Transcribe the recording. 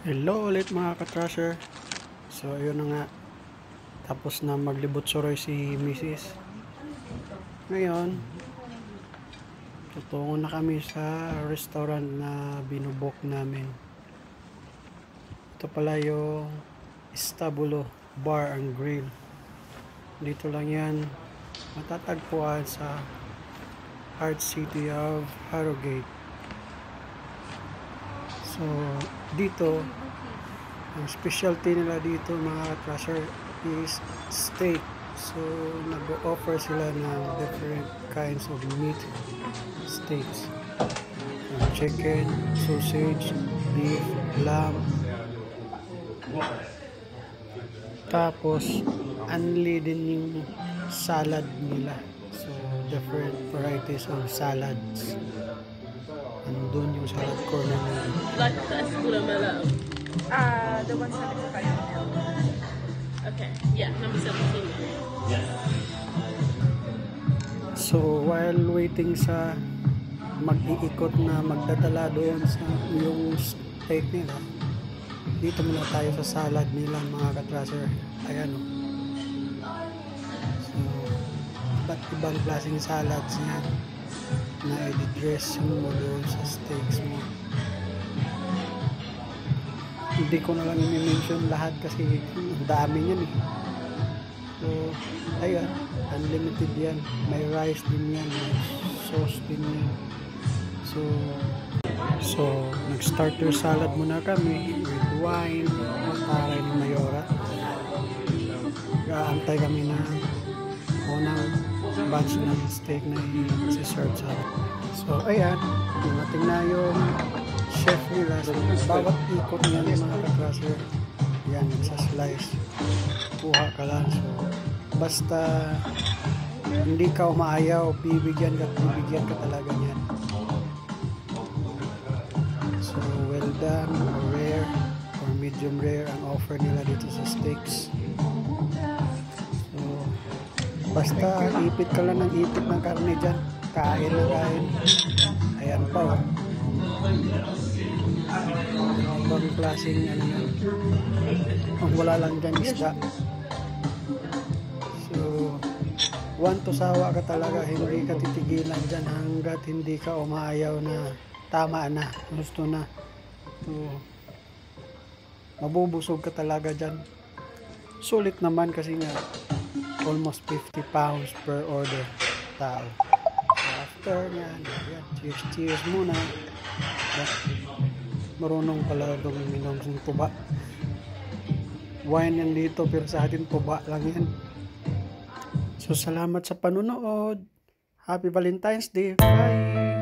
Hello ulit mga ka-trasher. So ayun na nga, tapos na maglibot suroy si Mrs. Ngayon tutungo na kami sa restaurant na binubok namin. Ito pala yung Estabulo Bar and Grill. Dito lang yan matatagpuan sa Art City of Harrogate. So dito ang specialty nila dito mga trasher is steak. So nag-offer sila ng different kinds of meat steaks, chicken, sausage, beef, lamb, tapos unli din yung salad nila. So different varieties of salads. Andun yung salad corner nila. Like the Estabulo Merlot? The 175. Okay, yeah, number 17. So while waiting sa mag-iikot na magdadala doon sa yung steak nila, dito muna tayo sa salad nila mga ka-trasher. Ayan o. So iba't ibang klaseng salads yan na i-dress mo doon sa steaks mo. Hindi ko na lang i-mention lahat kasi ang dami yan eh. So ayun, unlimited yan. May rice din yan, may sauce din yan. So nag-starter salad muna kami with wine, mataray ni Mayora. Aantay kami na unang batch ng steak na i-serve sa akin. So ayan, dumating na yung chef nila. So bawat ikot niya ng mga ka-trasher, yan, nagsaslice, kuha ka lang. So basta hindi ka umaayaw, bibigyan ka talaga niyan. So well done, or rare or medium rare ang offer nila dito sa steaks. So basta ipit ka lang ng ipit ng karne dyan, kain na kain. Ayan pa oh. Ibang klaseng ano yan, ang wala lang dyan isda. So one to sawa ka talaga, hindi ka titigilan dyan hanggat hindi ka umaayaw na tama na, gusto na. So mabubusog ka talaga dyan. Sulit naman kasi nga almost 50 pounds per order tao. So after yan, cheers muna. Marunong pala itong minom ng tuba. Wine yan dito pero sa atin tuba lang yan. So salamat sa panonood. Happy Valentine's Day. Bye!